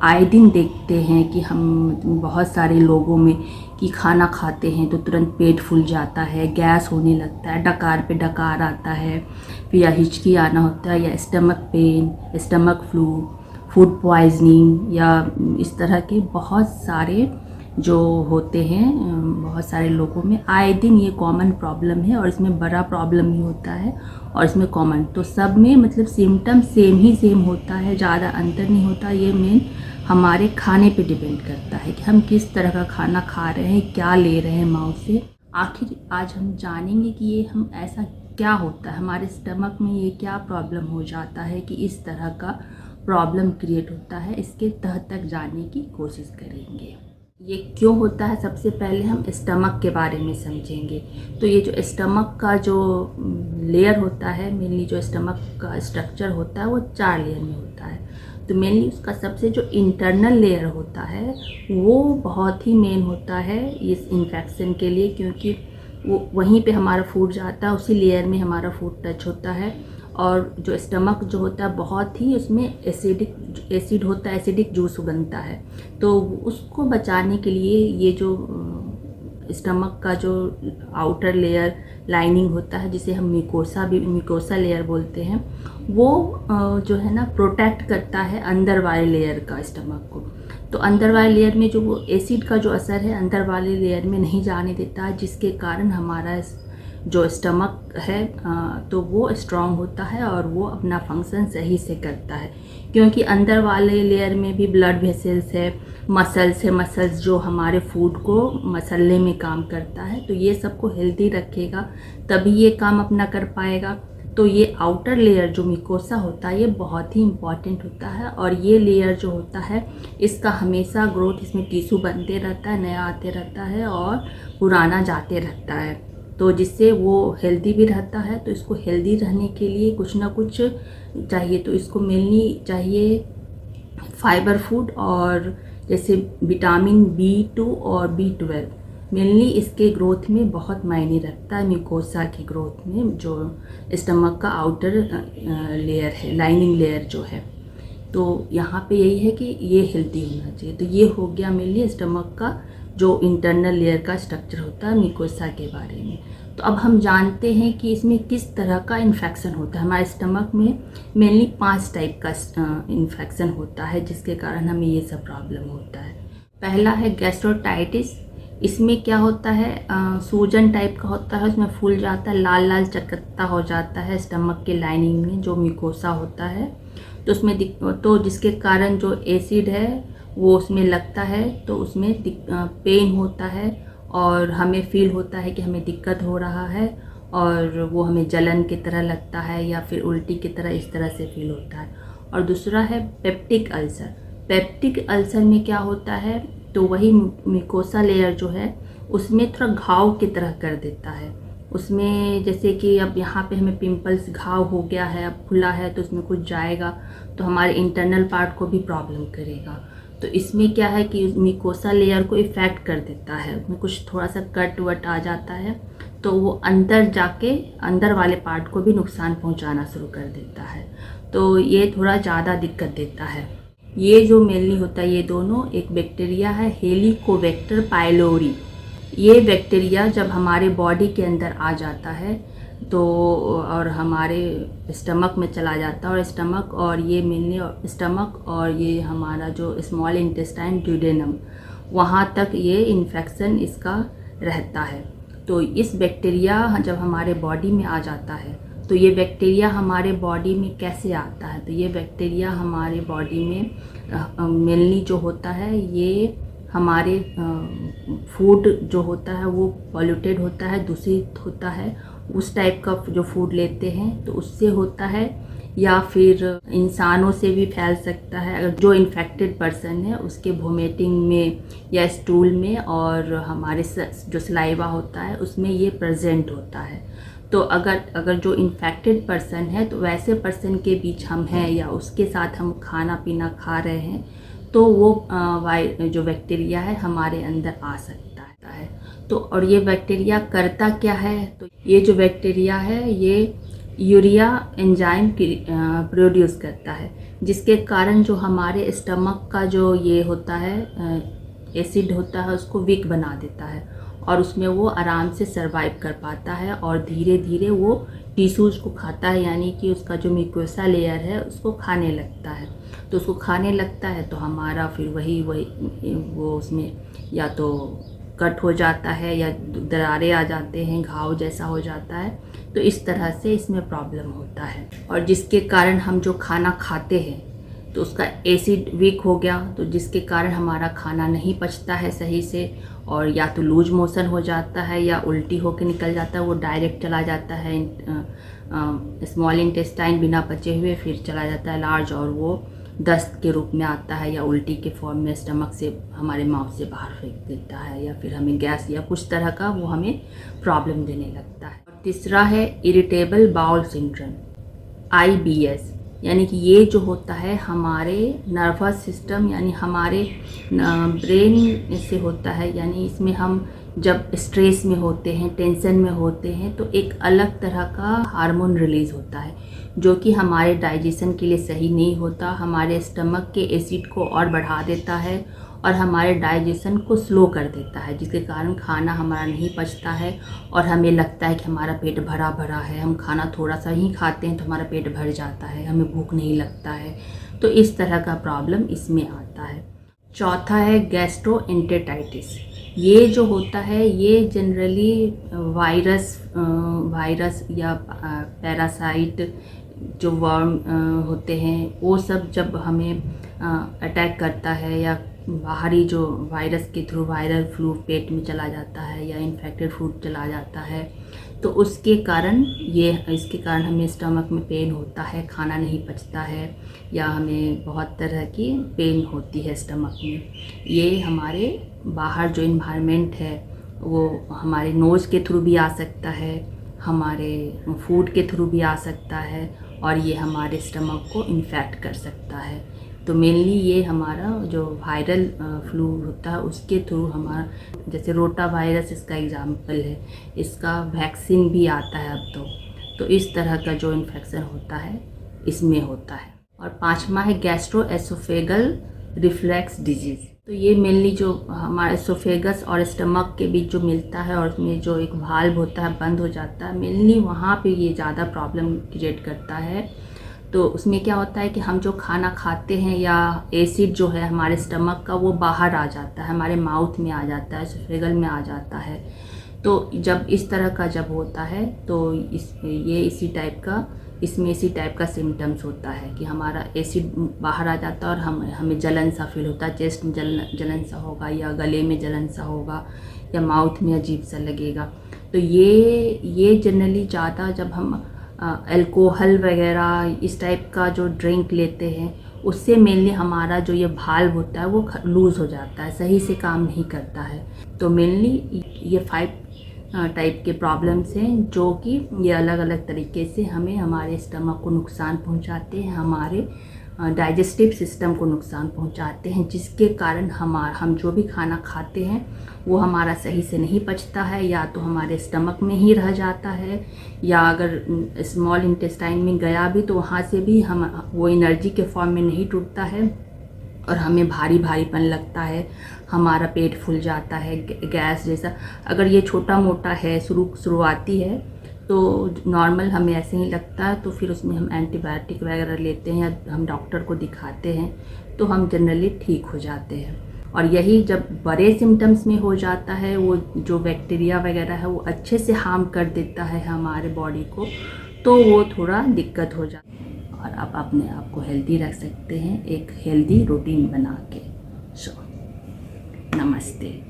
आए दिन देखते हैं कि हम बहुत सारे लोगों में कि खाना खाते हैं तो तुरंत पेट फूल जाता है, गैस होने लगता है, डकार पे डकार आता है, फिर या हिचकी आना होता है, या stomach pain, stomach flu, food poisoning, या इस तरह के बहुत सारे जो होते हैं बहुत सारे लोगों में आए दिन ये कॉमन प्रॉब्लम है। और इसमें बड़ा प्रॉब्लम ही होता है और इसमें कॉमन तो सब में मतलब सिम्टम सेम होता है, ज़्यादा अंतर नहीं होता। ये मेन हमारे खाने पे डिपेंड करता है कि हम किस तरह का खाना खा रहे हैं, क्या ले रहे हैं माउथ से। आखिर आज हम जानेंगे कि ये हम ऐसा क्या होता है, हमारे स्टमक में ये क्या प्रॉब्लम हो जाता है कि इस तरह का प्रॉब्लम क्रिएट होता है। इसके तह तक जानने की कोशिश करेंगे ये क्यों होता है। सबसे पहले हम स्टमक के बारे में समझेंगे। तो ये जो स्टमक का जो लेयर होता है, मेनली जो स्टमक का स्ट्रक्चर होता है वो 4 लेयर में होता है। तो मेनली उसका सबसे जो इंटरनल लेयर होता है वो बहुत ही मेन होता है इस इन्फेक्शन के लिए, क्योंकि वो वहीं पे हमारा फूड जाता है, उसी लेयर में हमारा फूड टच होता है। और जो स्टमक जो होता है बहुत ही उसमें एसिड होता है, एसिडिक जूस बनता है। तो उसको बचाने के लिए ये जो स्टमक का जो आउटर लेयर लाइनिंग होता है, जिसे हम म्यूकोसा लेयर बोलते हैं, वो जो है ना प्रोटेक्ट करता है अंदर वाले लेयर का स्टमक को। तो अंदर वाले लेयर में जो वो एसिड का जो असर है अंदर वाले लेयर में नहीं जाने देता है, जिसके कारण हमारा जो स्टमक है तो वो स्ट्रॉन्ग होता है और वो अपना फंक्शन सही से करता है। क्योंकि अंदर वाले लेयर में भी ब्लड वेसल्स है, मसल्स जो हमारे फूड को मसलने में काम करता है। तो ये सबको हेल्दी रखेगा तभी ये काम अपना कर पाएगा। तो ये आउटर लेयर जो म्यूकोसा होता है ये बहुत ही इम्पॉर्टेंट होता है। और ये लेयर जो होता है इसका हमेशा ग्रोथ, इसमें टिश्यू बनते रहता है, नया आते रहता है और पुराना जाते रहता है, तो जिससे वो हेल्दी भी रहता है। तो इसको हेल्दी रहने के लिए कुछ ना कुछ चाहिए। तो इसको मेनली चाहिए फाइबर फूड, और जैसे विटामिन B2 और B12 मेनली इसके ग्रोथ में बहुत मायने रखता है, म्यूकोसा की ग्रोथ में, जो स्टमक का आउटर लेयर है, लाइनिंग लेयर जो है। तो यहाँ पे यही है कि ये हेल्दी होना चाहिए। तो ये हो गया मेनली स्टमक का जो इंटरनल लेयर का स्ट्रक्चर होता है म्यूकोसा के बारे में। तो अब हम जानते हैं कि इसमें किस तरह का इन्फेक्शन होता है। हमारे स्टमक में मेनली 5 टाइप का इन्फेक्शन होता है जिसके कारण हमें ये सब प्रॉब्लम होता है। पहला है गैस्ट्रोटाइटिस। इसमें क्या होता है, सूजन टाइप का होता है, उसमें फूल जाता है, लाल लाल चकत्ता हो जाता है स्टमक के लाइनिंग में जो म्यूकोसा होता है। तो उसमें तो जिसके कारण जो एसिड है वो उसमें लगता है, तो उसमें पेन होता है और हमें फील होता है कि हमें दिक्कत हो रहा है, और वो हमें जलन की तरह लगता है या फिर उल्टी की तरह, इस तरह से फील होता है। और दूसरा है पेप्टिक अल्सर। पेप्टिक अल्सर में क्या होता है, तो वही म्यूकोसा लेयर जो है उसमें थोड़ा घाव की तरह कर देता है। उसमें जैसे कि अब यहाँ पे हमें पिंपल्स, घाव हो गया है, अब खुला है, तो उसमें कुछ जाएगा तो हमारे इंटरनल पार्ट को भी प्रॉब्लम करेगा। तो इसमें क्या है कि म्यूकोसा लेयर को इफ़ेक्ट कर देता है, उसमें कुछ थोड़ा सा कट वट आ जाता है, तो वो अंदर जाके अंदर वाले पार्ट को भी नुकसान पहुंचाना शुरू कर देता है। तो ये थोड़ा ज़्यादा दिक्कत देता है। ये जो मेनली होता है, ये दोनों, एक बैक्टीरिया है हेलिकोबैक्टर पाइलोरी। ये बैक्टीरिया जब हमारे बॉडी के अंदर आ जाता है तो और हमारे स्टमक में चला जाता है, और स्टमक और ये मेनली स्टमक और ये हमारा जो स्मॉल इंटेस्टाइन ड्यूडेनम, वहाँ तक ये इन्फेक्शन इसका रहता है। तो इस बैक्टीरिया जब हमारे बॉडी में आ जाता है, तो ये बैक्टीरिया हमारे बॉडी में कैसे आता है, तो ये बैक्टीरिया हमारे बॉडी में मेनली जो होता है, ये हमारे फूड जो होता है वो पॉल्यूटेड होता है, दूषित होता है, उस टाइप का जो फूड लेते हैं तो उससे होता है, या फिर इंसानों से भी फैल सकता है। अगर जो इन्फेक्टेड पर्सन है उसके वोमिटिंग में या स्टूल में, और हमारे जो सलाइवा होता है उसमें ये प्रेजेंट होता है। तो अगर जो इन्फेक्टेड पर्सन है, तो वैसे पर्सन के बीच हम हैं या उसके साथ हम खाना पीना खा रहे हैं, तो वो जो बैक्टीरिया है हमारे अंदर आ सकता है। तो और ये बैक्टीरिया करता क्या है, तो ये जो बैक्टीरिया है ये यूरिया एंजाइम प्रोड्यूस करता है। जिसके कारण जो हमारे स्टमक का जो ये होता है एसिड होता है उसको वीक बना देता है और उसमें वो आराम से सरवाइव कर पाता है और धीरे धीरे वो टिश्यूज़ को खाता है, यानी कि उसका जो म्यूकोसा लेयर है उसको खाने लगता है। तो उसको खाने लगता है तो हमारा फिर वही वो उसमें या तो कट हो जाता है या दरारें आ जाते हैं, घाव जैसा हो जाता है। तो इस तरह से इसमें प्रॉब्लम होता है और जिसके कारण हम जो खाना खाते हैं तो उसका एसिड वीक हो गया, तो जिसके कारण हमारा खाना नहीं पचता है सही से और या तो लूज मोशन हो जाता है या उल्टी होकर निकल जाता है, वो डायरेक्ट चला जाता है स्मॉल इंटेस्टाइन बिना पचे हुए, फिर चला जाता है लार्ज और वो दस्त के रूप में आता है या उल्टी के फॉर्म में स्टमक से हमारे माउथ से बाहर फेंक देता है या फिर हमें गैस या कुछ तरह का वो हमें प्रॉब्लम देने लगता है। और तीसरा है इरिटेबल बाउल सिंड्रोम IBS, यानी कि ये जो होता है हमारे नर्वस सिस्टम यानी हमारे ब्रेन से होता है, यानी इसमें हम जब स्ट्रेस में होते हैं, टेंशन में होते हैं तो एक अलग तरह का हार्मोन रिलीज़ होता है जो कि हमारे डाइजेशन के लिए सही नहीं होता, हमारे स्टमक के एसिड को और बढ़ा देता है और हमारे डाइजेशन को स्लो कर देता है, जिसके कारण खाना हमारा नहीं पचता है और हमें लगता है कि हमारा पेट भरा भरा है। हम खाना थोड़ा सा ही खाते हैं तो हमारा पेट भर जाता है, हमें भूख नहीं लगता है। तो इस तरह का प्रॉब्लम इसमें आता है। चौथा है गैस्ट्रोएंटेराइटिस। ये जो होता है ये जनरली वायरस या पैरासाइट जो वर्म होते हैं वो सब जब हमें अटैक करता है या बाहरी जो वायरस के थ्रू वायरल फ्लू पेट में चला जाता है या इन्फेक्टेड फूड चला जाता है तो उसके कारण इसके कारण हमें स्टमक में पेन होता है, खाना नहीं पचता है या हमें बहुत तरह की पेन होती है स्टमक में। ये हमारे बाहर जो इन्वायरमेंट है वो हमारे नोज़ के थ्रू भी आ सकता है, हमारे फूड के थ्रू भी आ सकता है और ये हमारे स्टमक को इन्फेक्ट कर सकता है। तो मेनली ये हमारा जो वायरल फ्लू होता है उसके थ्रू हमारा, जैसे रोटा वायरस इसका एग्जाम्पल है, इसका वैक्सीन भी आता है अब तो इस तरह का जो इन्फेक्शन होता है इसमें होता है। और पांचवा है गैस्ट्रोएसोफेगल रिफ्लक्स डिजीज़। तो ये मेनली जो हमारे एसोफेगस और स्टमक के बीच जो मिलता है और उसमें जो एक वाल्व होता है बंद हो जाता है, मेनली वहाँ पे ये ज़्यादा प्रॉब्लम क्रिएट करता है। तो उसमें क्या होता है कि हम जो खाना खाते हैं या एसिड जो है हमारे स्टमक का वो बाहर आ जाता है, हमारे माउथ में आ जाता है, एसोफेगल में आ जाता है। तो जब इस तरह का जब होता है तो इसमें इसी टाइप का सिम्टम्स होता है कि हमारा एसिड बाहर आ जाता है और हमें जलन सा फील होता है, चेस्ट में जलन सा होगा या गले में जलन सा होगा या माउथ में अजीब सा लगेगा। तो ये जनरली ज़्यादा जब हम अल्कोहल वगैरह इस टाइप का जो ड्रिंक लेते हैं उससे मेनली हमारा जो ये वाल्व होता है वो लूज़ हो जाता है, सही से काम नहीं करता है। तो मेनली ये 5 टाइप के प्रॉब्लम्स हैं जो कि ये अलग अलग तरीके से हमें हमारे स्टमक को नुकसान पहुंचाते हैं, हमारे डाइजेस्टिव सिस्टम को नुकसान पहुंचाते हैं, जिसके कारण हम जो भी खाना खाते हैं वो हमारा सही से नहीं पचता है, या तो हमारे स्टमक में ही रह जाता है या अगर स्मॉल इंटेस्टाइन में गया भी तो वहाँ से भी वो एनर्जी के फॉर्म में नहीं टूटता है और हमें भारी भारीपन लगता है, हमारा पेट फूल जाता है गैस जैसा। अगर ये छोटा मोटा है शुरुआती है तो नॉर्मल हमें ऐसे ही लगता है तो फिर उसमें हम एंटीबायोटिक वगैरह लेते हैं या हम डॉक्टर को दिखाते हैं तो हम जनरली ठीक हो जाते हैं। और यही जब बड़े सिम्टम्स में हो जाता है वो जो बैक्टीरिया वगैरह है वो अच्छे से हार्म कर देता है हमारे बॉडी को, तो वो थोड़ा दिक्कत हो जाती है। और आप अपने आप को हेल्दी रख सकते हैं एक हेल्दी रूटीन बना के। नमस्ते।